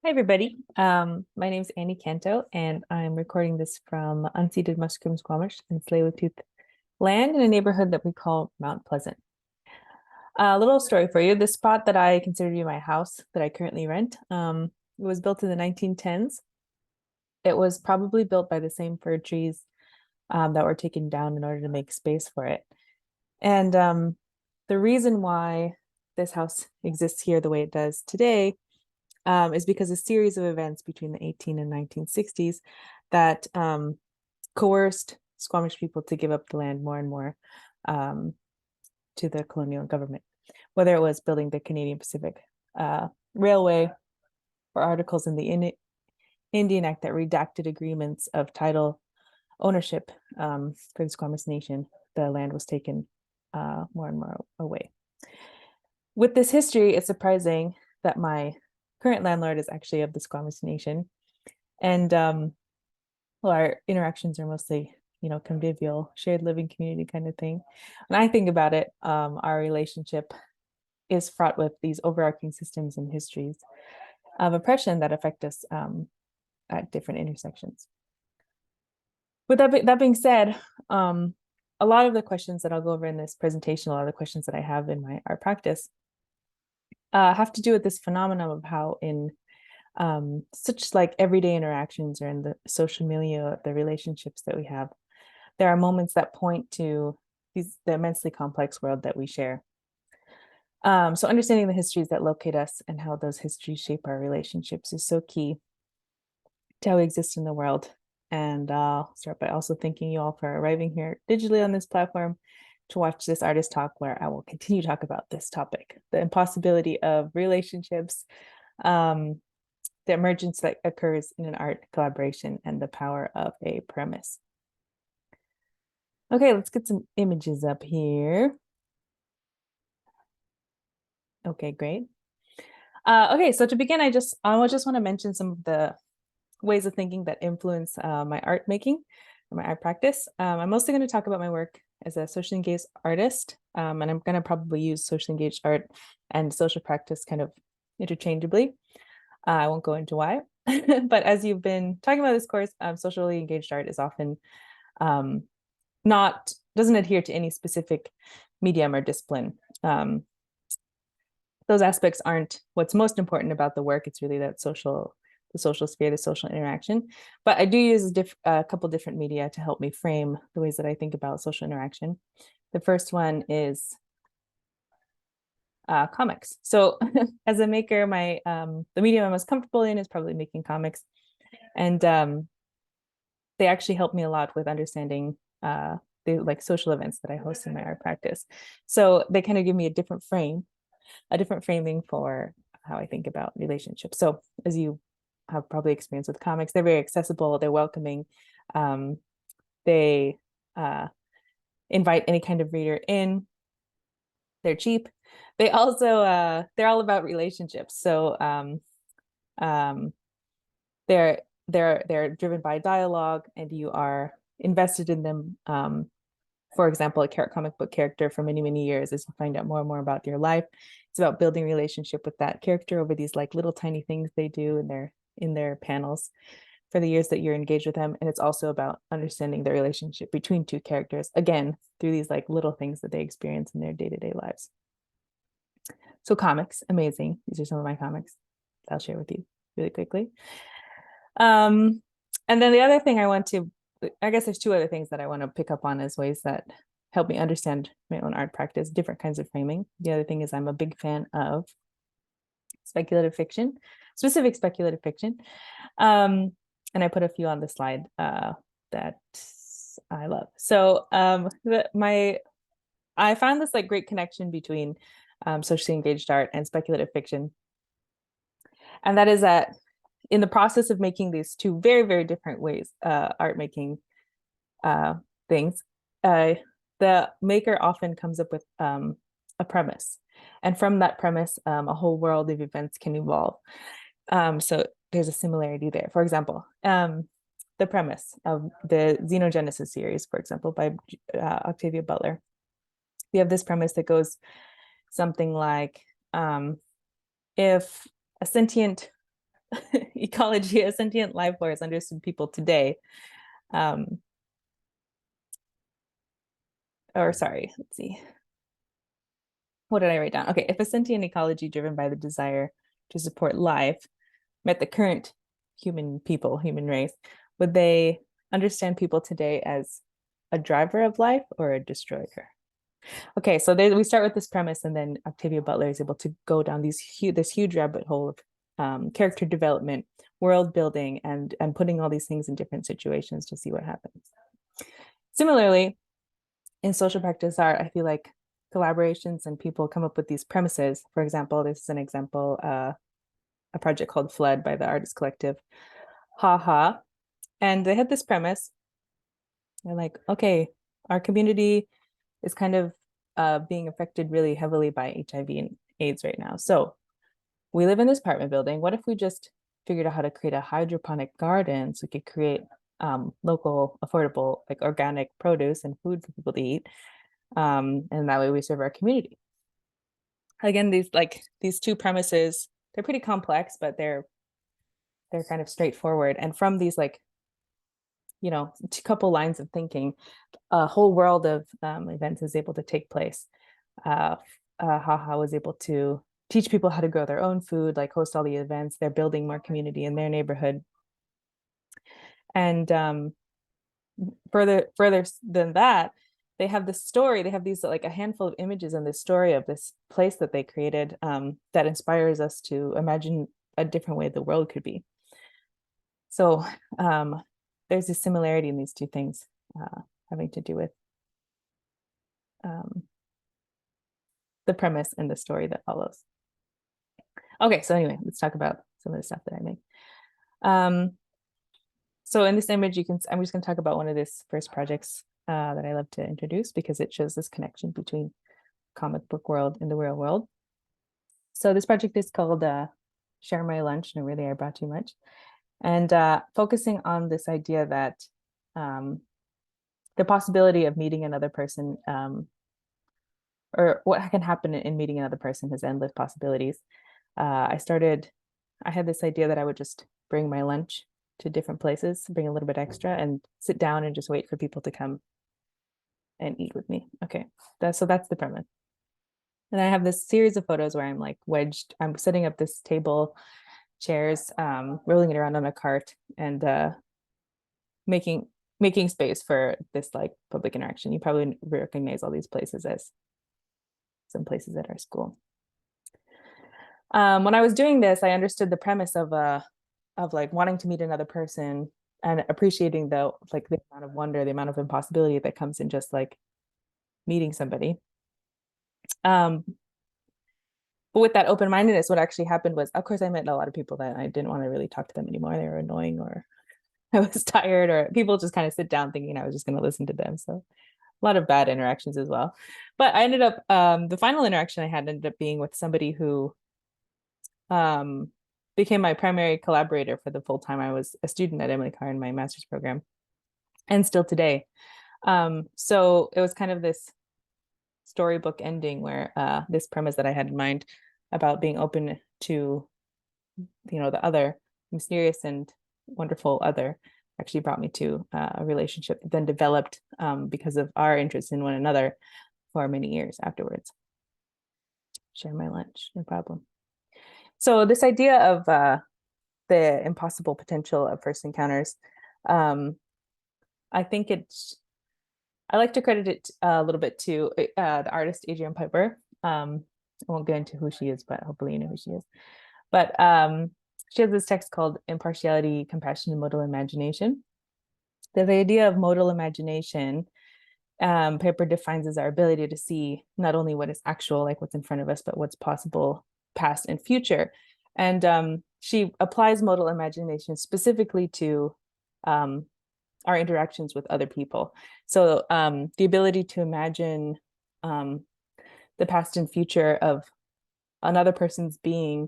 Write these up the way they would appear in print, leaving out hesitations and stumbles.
Hi, everybody. My name is Annie Canto, and I'm recording this from unceded Musqueam, Squamish, and Tsleil-Waututh land in a neighborhood that we call Mount Pleasant. A little story for you. The spot that I consider to be my house that I currently rent, it was built in the 1910s. It was probably built by the same fir trees that were taken down in order to make space for it. And the reason why this house exists here the way it does today is because a series of events between the 18 and 1960s that coerced Squamish people to give up the land more and more to the colonial government, whether it was building the Canadian Pacific Railway or articles in the Indian Act that redacted agreements of title ownership for the Squamish Nation. The land was taken more and more away. With this history, it's surprising that my current landlord is actually of the Squamish Nation. And well, our interactions are mostly, convivial, shared living community kind of thing. When I think about it, our relationship is fraught with these overarching systems and histories of oppression that affect us at different intersections. With that being said, a lot of the questions that I'll go over in this presentation, a lot of the questions that I have in my art practice have to do with this phenomenon of how in such like everyday interactions or in the social milieu of the relationships that we have, there are moments that point to the immensely complex world that we share. So understanding the histories that locate us and how those histories shape our relationships is so key to how we exist in the world. And I'll start by also thanking you all for arriving here digitally on this platform to watch this artist talk, where I will continue to talk about this topic, the impossibility of relationships, the emergence that occurs in an art collaboration, and the power of a premise. Okay, let's get some images up here. Okay, great. Okay, so to begin, I just want to mention some of the ways of thinking that influence my art making or my art practice. I'm mostly going to talk about my work as a socially engaged artist, and I'm going to probably use socially engaged art and social practice kind of interchangeably. I won't go into why, but as you've been talking about this course, socially engaged art is often doesn't adhere to any specific medium or discipline. Those aspects aren't what's most important about the work. It's really the social sphere, the social interaction. But I do use a couple different media to help me frame the ways that I think about social interaction. The first one is comics. So as a maker, the medium I'm most comfortable in is probably making comics. And they actually help me a lot with understanding the like social events that I host in my art practice. So they kind of give me a different framing for how I think about relationships. So as you have probably experienced with comics, they're very accessible, they're welcoming, they invite any kind of reader in, they're cheap. They also they're all about relationships. So they're driven by dialogue, and you are invested in them. For example, a comic book character for many, many years, as you find out more and more about your life. It's about building relationship with that character over these like little tiny things they do in their panels for the years that you're engaged with them. And it's also about understanding the relationship between two characters, again, through these like little things that they experience in their day-to-day lives. So comics, amazing. These are some of my comics I'll share with you really quickly. And then the other thing I guess there's two other things that I want to pick up on as ways that help me understand my own art practice, different kinds of framing. The other thing is I'm a big fan of speculative fiction, specific speculative fiction. And I put a few on the slide that I love. So I found this like great connection between socially engaged art and speculative fiction. And that is that in the process of making these two very, very different ways, art making things, the maker often comes up with a premise. And from that premise, a whole world of events can evolve. So there's a similarity there. For example, the premise of the Xenogenesis series, for example, by Octavia Butler. We have this premise that goes something like, if a sentient ecology as sentient life force understood people today. Or sorry, let's see. What did I write down? Okay, if a sentient ecology driven by the desire to support life met the current human race, would they understand people today as a driver of life or a destroyer? Okay, so we start with this premise, and then Octavia Butler is able to go down this huge rabbit hole of character development, world building, and putting all these things in different situations to see what happens. Similarly, in social practice art, I feel like collaborations and people come up with these premises. For example, this is an example, a project called Flood by the artist collective HaHa. And they had this premise. They're like, okay, our community is kind of being affected really heavily by HIV and AIDS right now. So we live in this apartment building. What if we just figured out how to create a hydroponic garden so we could create local, affordable, like organic produce and food for people to eat? And that way we serve our community. Again, these two premises, they're pretty complex, but they're kind of straightforward. And from these a couple lines of thinking, a whole world of events is able to take place. HaHa was able to teach people how to grow their own food, like host all the events. They're building more community in their neighborhood. And further than that, they have this story. They have these like a handful of images in this story of this place that they created that inspires us to imagine a different way the world could be. So there's a similarity in these two things having to do with the premise and the story that follows. Okay, so anyway, let's talk about some of the stuff that I make. So in this image, I'm just going to talk about one of these first projects that I love to introduce because it shows this connection between comic book world and the real world. So this project is called Share My Lunch, and really I brought too much. And focusing on this idea that the possibility of meeting another person or what can happen in meeting another person has endless possibilities. I had this idea that I would just bring my lunch to different places, bring a little bit extra, and sit down and just wait for people to come and eat with me. Okay, that's the premise. And I have this series of photos where I'm like wedged. I'm setting up this table, chairs, rolling it around on a cart, and making space for this like public interaction. You probably recognize all these places as some places at our school. When I was doing this, I understood the premise of like wanting to meet another person and appreciating the amount of wonder, the amount of impossibility that comes in just like meeting somebody. But with that open-mindedness, what actually happened was, of course, I met a lot of people that I didn't want to really talk to them anymore. They were annoying, or I was tired, or people just kind of sit down thinking I was just going to listen to them. So a lot of bad interactions as well. But I ended up, the final interaction I had ended up being with somebody who became my primary collaborator for the full time I was a student at Emily Carr in my master's program, and still today. So it was kind of this storybook ending where this premise that I had in mind about being open to, the other, mysterious and wonderful other, actually brought me to a relationship that then developed because of our interest in one another for many years afterwards. Share my lunch, no problem. So this idea of the impossible potential of first encounters, I think I like to credit it a little bit to the artist Adrienne Piper. I won't get into who she is, but hopefully you know who she is. But she has this text called Impartiality, Compassion, and Modal Imagination. The idea of modal imagination, Piper defines as our ability to see not only what is actual, like what's in front of us, but what's possible, past and future. And she applies modal imagination specifically to our interactions with other people. So the ability to imagine the past and future of another person's being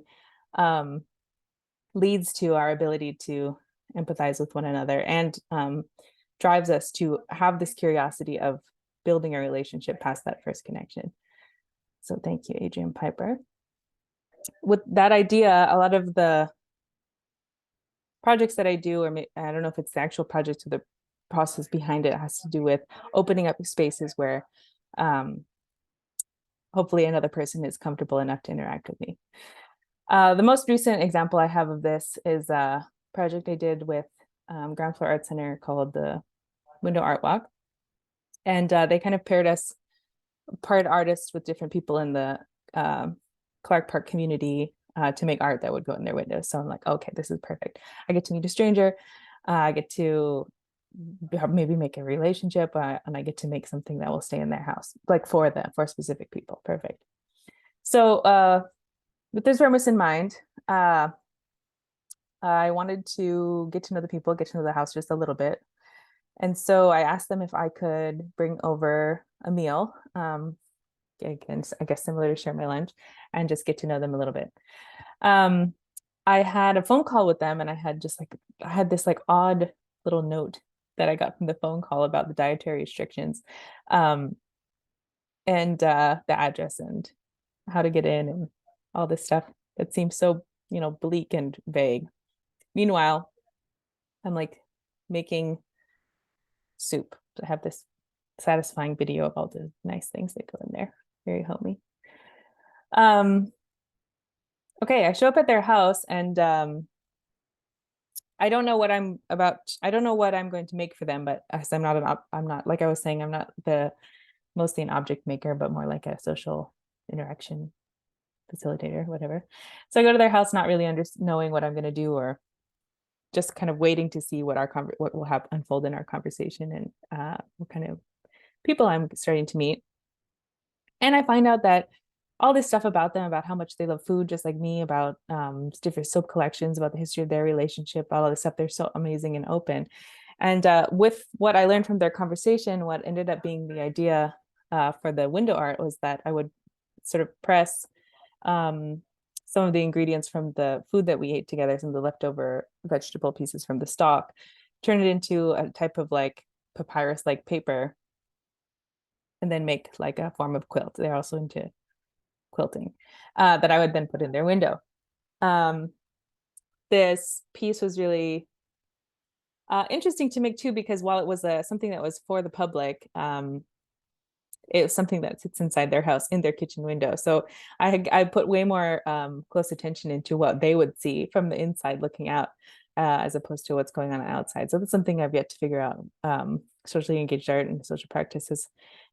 leads to our ability to empathize with one another, and drives us to have this curiosity of building a relationship past that first connection. So thank you, Adrienne Piper. With that idea, a lot of the projects that I do, or I don't know if it's the actual project or the process behind it, has to do with opening up spaces where hopefully another person is comfortable enough to interact with me. The most recent example I have of this is a project I did with Ground Floor Art Center called the Window Art Walk. And they kind of paired artists with different people in the Clark Park community to make art that would go in their windows. So I'm like, okay, this is perfect. I get to meet a stranger. I get to maybe make a relationship, and I get to make something that will stay in their house, like for specific people. Perfect. So with this premise in mind, I wanted to get to know the people, get to know the house just a little bit. And so I asked them if I could bring over a meal, again, I guess similar to share my lunch, and just get to know them a little bit. I had a phone call with them, and I had this like odd little note that I got from the phone call about the dietary restrictions, and the address and how to get in and all this stuff that seems so, bleak and vague. Meanwhile, I'm like making soup. I have this satisfying video of all the nice things that go in there. Very homey. Okay, I show up at their house, and I don't know what I'm going to make for them, but as I'm not, like I was saying, I'm not mostly an object maker, but more like a social interaction facilitator, whatever. So I go to their house, not really knowing what I'm going to do, or just kind of waiting to see what will unfold in our conversation, and what kind of people I'm starting to meet. And I find out that all this stuff about them, about how much they love food, just like me, about different soap collections, about the history of their relationship, all of this stuff. They're so amazing and open. And with what I learned from their conversation, what ended up being the idea for the window art was that I would sort of press some of the ingredients from the food that we ate together, some of the leftover vegetable pieces from the stock, turn it into a type of like papyrus-like paper, and then make like a form of quilt. They're also into quilting, that I would then put in their window. This piece was really interesting to make too, because while it was something that was for the public, it was something that sits inside their house in their kitchen window. So I put way more close attention into what they would see from the inside looking out, as opposed to what's going on outside. So that's something I've yet to figure out. Socially engaged art and social practice is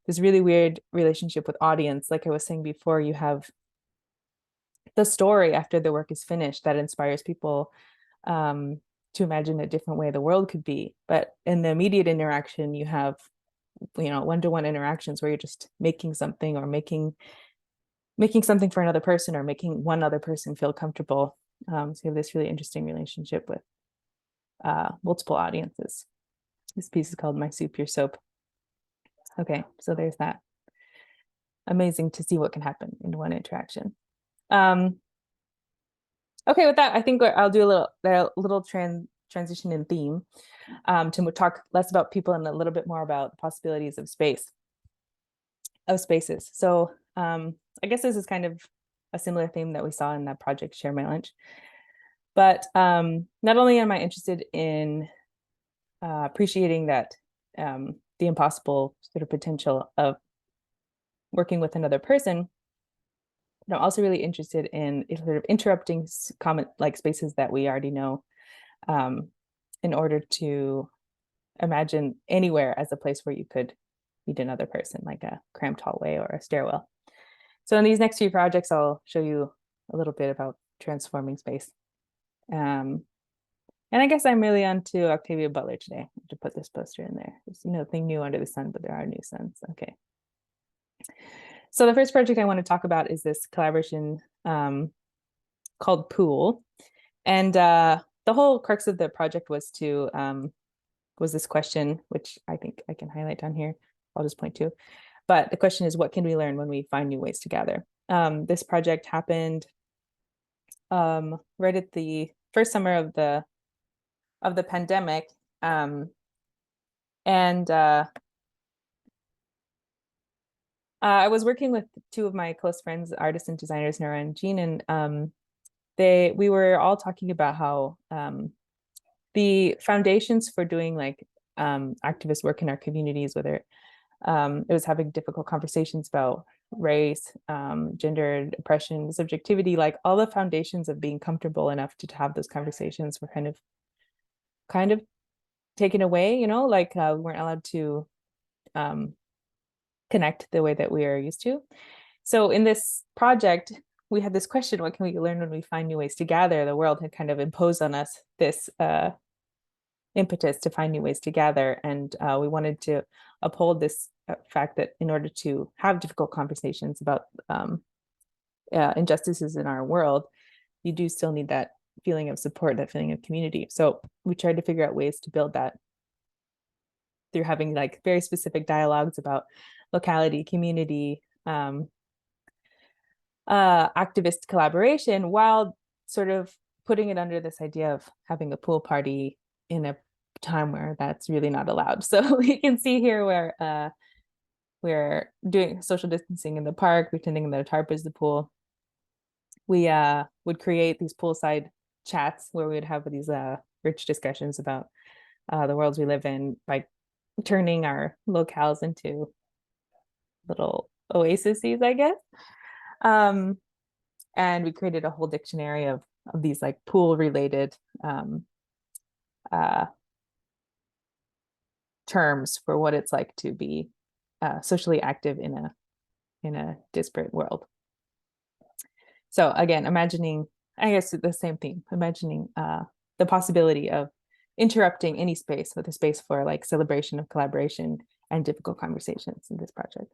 this really weird relationship with audience. Like I was saying before, you have the story after the work is finished that inspires people to imagine a different way the world could be. But in the immediate interaction, you have one-to-one interactions where you're just making something, or making something for another person, or making one other person feel comfortable. So you have this really interesting relationship with multiple audiences. This piece is called My Soup, Your Soap. Okay, so there's that. Amazing to see what can happen in one interaction. Okay, with that, I think I'll do a little transition in theme, to talk less about people and a little bit more about the possibilities of spaces. So I guess this is kind of a similar theme that we saw in that project, Share My Lunch. But not only am I interested in appreciating that the impossible sort of potential of working with another person, but I'm also really interested in sort of interrupting common like spaces that we already know, in order to imagine anywhere as a place where you could meet another person, like a cramped hallway or a stairwell. So in these next few projects, I'll show you a little bit about transforming space. And I guess I'm really onto Octavia Butler today, to put this poster in there. There's nothing new under the sun, but there are new suns. Okay. So the first project I want to talk about is this collaboration called Pool. And the whole crux of the project was this question, which I think I can highlight down here. I'll just point to. But the question is, what can we learn when we find new ways to gather? This project happened right at the first summer of the pandemic, and I was working with two of my close friends, artists and designers, Nora and Jean, and we were all talking about how the foundations for doing like activist work in our communities, whether it was having difficult conversations about race, gender, oppression, subjectivity, like all the foundations of being comfortable enough to have those conversations were kind of taken away, you know, like we weren't allowed to connect the way that we are used to. So in this project, we had this question, what can we learn when we find new ways to gather? The world had kind of imposed on us this impetus to find new ways to gather. And we wanted to uphold this fact that in order to have difficult conversations about injustices in our world, you do still need that feeling of support, that feeling of community. So we tried to figure out ways to build that through having like very specific dialogues about locality, community, activist collaboration, while sort of putting it under this idea of having a pool party in a time where that's really not allowed. So you can see here where we're doing social distancing in the park, pretending that a tarp is the pool. We would create these poolside chats where we would have these rich discussions about the worlds we live in by turning our locales into little oases, I guess. And we created a whole dictionary of these like pool related terms for what it's like to be socially active in a disparate world. So again, imagining, I guess the same thing, imagining the possibility of interrupting any space with a space for like celebration of collaboration and difficult conversations in this project.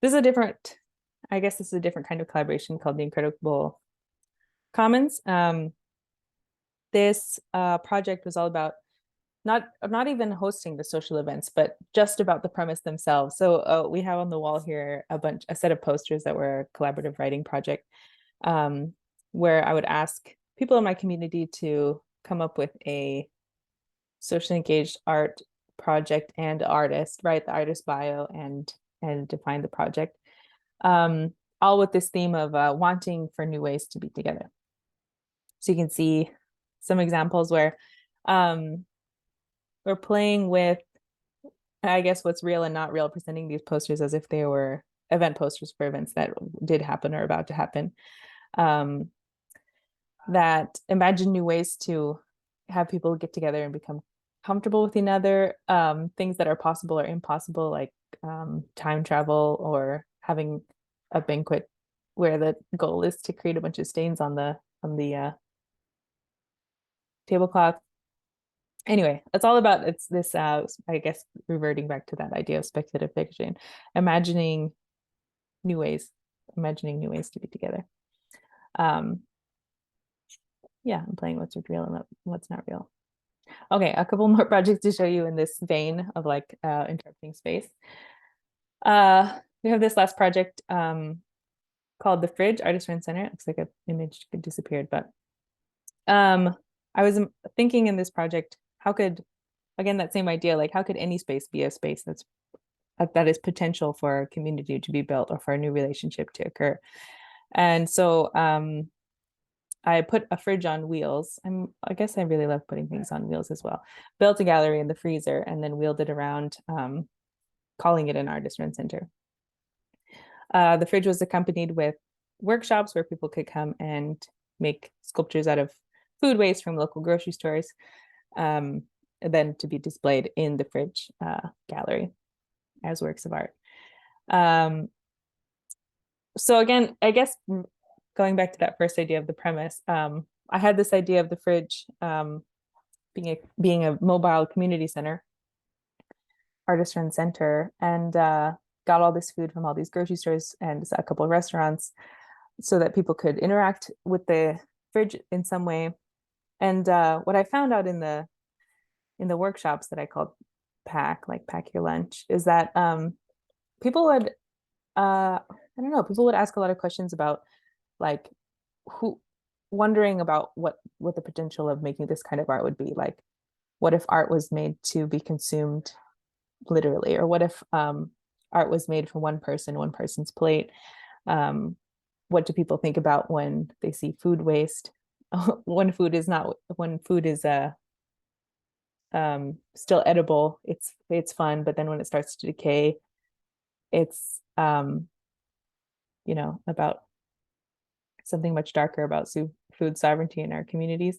This is a different, I guess this is a different kind of collaboration called the Incredible Commons. This project was all about not even hosting the social events, but just about the premise themselves. So we have on the wall here a set of posters that were a collaborative writing project, where I would ask people in my community to come up with a socially engaged art project and artist, write the artist bio and define the project, all with this theme of wanting for new ways to be together. So you can see some examples where we're playing with, I guess, what's real and not real, presenting these posters as if they were event posters for events that did happen or about to happen, that imagine new ways to have people get together and become comfortable with another, things that are possible or impossible, like time travel or having a banquet where the goal is to create a bunch of stains on the tablecloth. Anyway, it's all about this I guess reverting back to that idea of speculative fiction, imagining new ways to be together. Yeah, I'm playing what's real and what's not real. Okay, a couple more projects to show you in this vein of like interrupting space. We have this last project called The Fridge Artist Friend Center. It looks like an image disappeared, but I was thinking in this project, how could, again, that same idea, like how could any space be a space that is potential for a community to be built or for a new relationship to occur? And so I put a fridge on wheels. I guess I really love putting things on wheels as well. Built a gallery in the freezer and then wheeled it around, calling it an artist rent center. The fridge was accompanied with workshops where people could come and make sculptures out of food waste from local grocery stores, and then to be displayed in the fridge gallery as works of art. So again, I guess going back to that first idea of the premise, I had this idea of the fridge being a mobile community center, artist run center, and got all this food from all these grocery stores and a couple of restaurants so that people could interact with the fridge in some way. And what I found out in the workshops that I called pack your lunch, is that people would I don't know, people would ask a lot of questions about like wondering about what the potential of making this kind of art would be. Like, what if art was made to be consumed literally, or what if art was made for one person's plate? What do people think about when they see food waste? when food is not when food is still edible, it's fun, but then when it starts to decay, it's about something much darker about food sovereignty in our communities.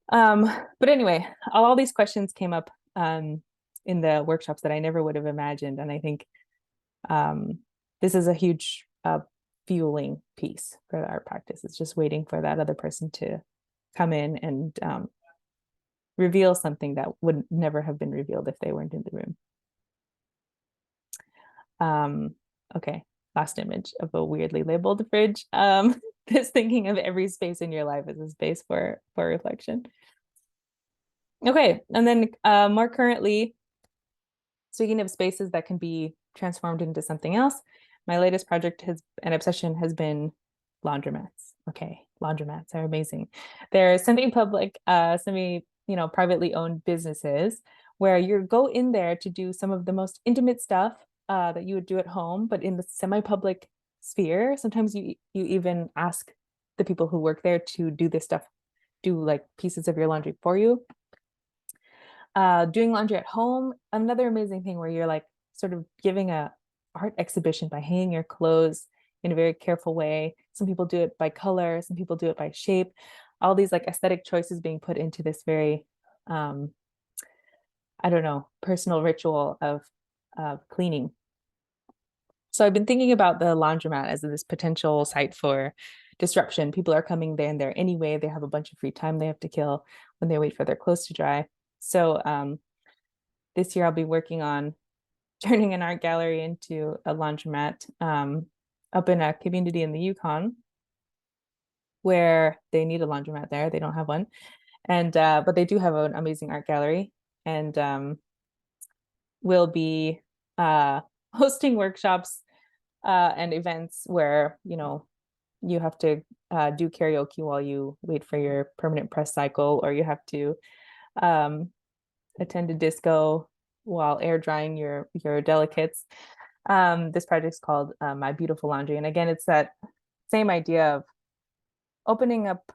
But anyway, all these questions came up in the workshops that I never would have imagined, and I think this is a huge fueling piece for the art practice. It's just waiting for that other person to come in and reveal something that would never have been revealed if they weren't in the room. Okay, last image of a weirdly labeled fridge. This thinking of every space in your life as a space for reflection. Okay, and then more currently, speaking of spaces that can be transformed into something else, my latest project an obsession has been laundromats. Okay, laundromats are amazing. They're semi-public, privately owned businesses where you go in there to do some of the most intimate stuff that you would do at home, but in the semi-public sphere. Sometimes you even ask the people who work there to do this stuff, do like pieces of your laundry for you. Doing laundry at home, another amazing thing where you're like sort of giving a art exhibition by hanging your clothes in a very careful way. Some people do it by color, some people do it by shape. All these like aesthetic choices being put into this very, personal ritual of cleaning. So I've been thinking about the laundromat as this potential site for disruption. People are coming there anyway. They have a bunch of free time they have to kill when they wait for their clothes to dry. So this year I'll be working on turning an art gallery into a laundromat up in a community in the Yukon where they need a laundromat there. They don't have one. And but they do have an amazing art gallery, and we'll be hosting workshops and events where you have to do karaoke while you wait for your permanent press cycle, or you have to attend a disco while air drying your delicates. This project's called My Beautiful Laundry, and again, it's that same idea of opening up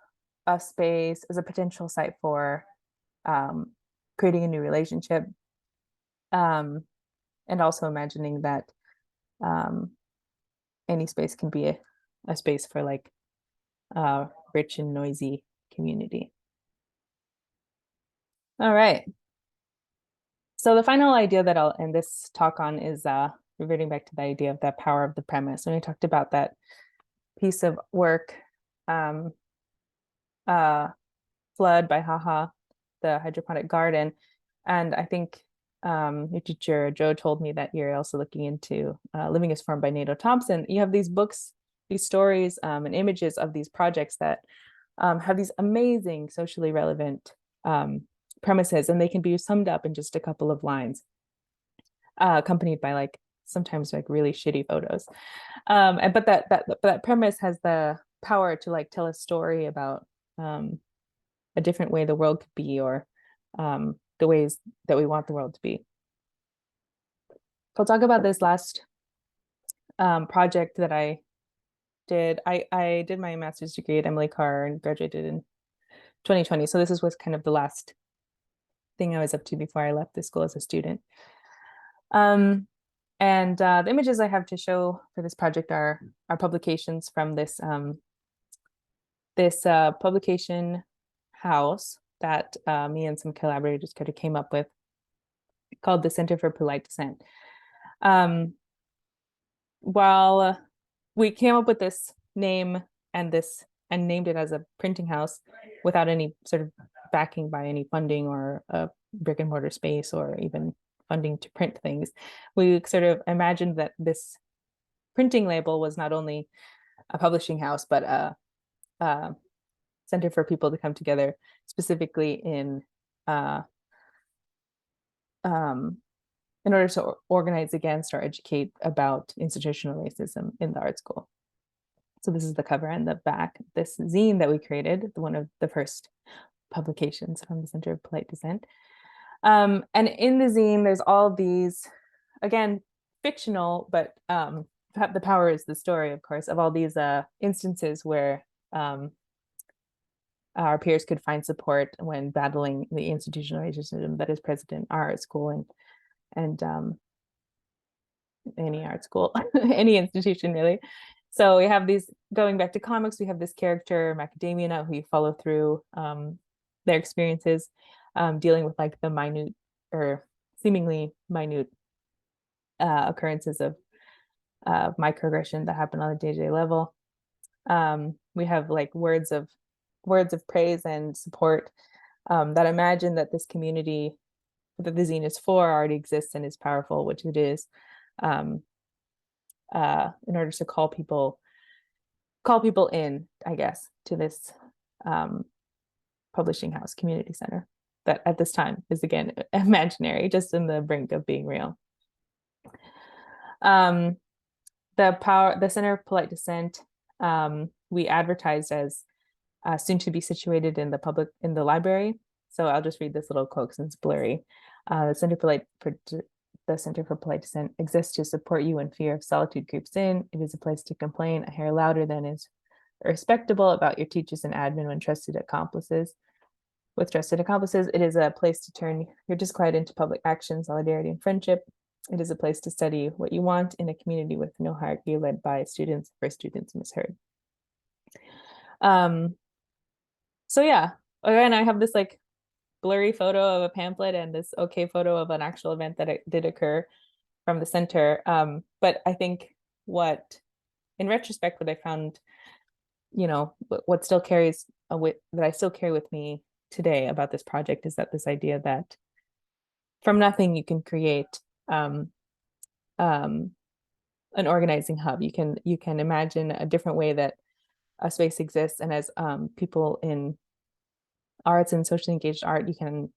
a space as a potential site for creating a new relationship, and also imagining that any space can be a space for like rich and noisy community. All right. So the final idea that I'll end this talk on is reverting back to the idea of the power of the premise. When we talked about that piece of work, Flood by Haha, the hydroponic garden. And I think your teacher, Joe, told me that you're also looking into Living is Formed by Nato Thompson. You have these books, these stories, and images of these projects that have these amazing socially relevant premises, and they can be summed up in just a couple of lines, accompanied by like sometimes like really shitty photos. But that premise has the power to like tell a story about a different way the world could be, or the ways that we want the world to be. I'll talk about this last project that I did. I did my master's degree at Emily Carr and graduated in 2020. So this was kind of the last thing I was up to before I left the school as a student. And the images I have to show for this project are publications from this publication house that me and some collaborators kind of came up with, called the Center for Polite Dissent. While we came up with this name and named it as a printing house without any sort of backing by any funding or a brick and mortar space or even funding to print things, we sort of imagined that this printing label was not only a publishing house, but a center for people to come together, specifically in order to organize against or educate about institutional racism in the art school. So this is the cover and the back. This zine that we created, one of the first publications from the Center of Polite Dissent. And in the zine, there's all these, again, fictional, but the power is the story, of course, of all these instances where our peers could find support when battling the institutional racism that is present in our school and any art school, any institution really. So we have these, going back to comics, we have this character, Macadamia, who you follow through their experiences dealing with like the minute or seemingly minute occurrences of microaggression that happen on a day-to-day level. We have like words of praise and support that imagine that this community that the zine is for already exists and is powerful, which it is, in order to call people in, I guess, to this publishing house community center that at this time is again imaginary, just in the brink of being real. The Center of Polite Dissent, we advertised as soon to be situated in the library. So I'll just read this little quote since it's blurry. The Center for Polite Dissent exists to support you when fear of solitude creeps in. It is a place to complain a hair louder than is respectable about your teachers and admin with trusted accomplices. It is a place to turn your disquiet into public action, solidarity, and friendship. It is a place to study what you want in a community with no hierarchy, led by students for students misheard. So yeah, again, I have this like blurry photo of a pamphlet and this okay photo of an actual event that did occur from the center. But I think in retrospect, what I found, what still carries that I still carry with me today about this project is that this idea that from nothing you can create an organizing hub. You can imagine a different way that a space exists, and as people in arts and socially engaged art, you can,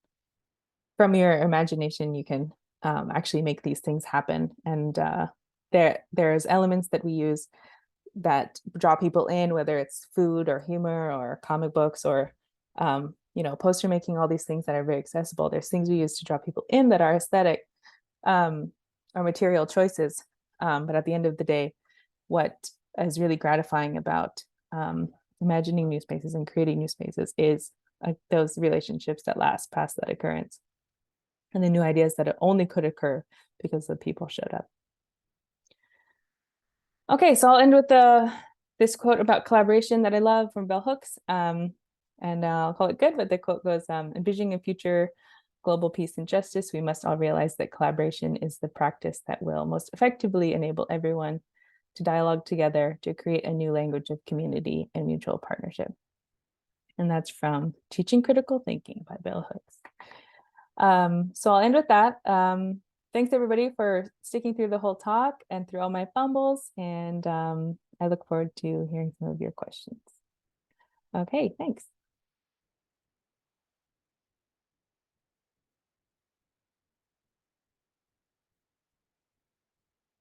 from your imagination, you can actually make these things happen. And there's elements that we use that draw people in, whether it's food or humor or comic books or poster making, all these things that are very accessible. There's things we use to draw people in that are aesthetic or material choices. But at the end of the day, what is really gratifying about imagining new spaces and creating new spaces is those relationships that last past that occurrence, and the new ideas that only could occur because the people showed up. Okay, so I'll end with this quote about collaboration that I love from Bell Hooks, and I'll call it good, but the quote goes, envisioning a future global peace and justice, we must all realize that collaboration is the practice that will most effectively enable everyone to dialogue together to create a new language of community and mutual partnership. And that's from Teaching Critical Thinking by Bell Hooks. So I'll end with that. Thanks everybody for sticking through the whole talk and through all my fumbles. And I look forward to hearing some of your questions. Okay, thanks.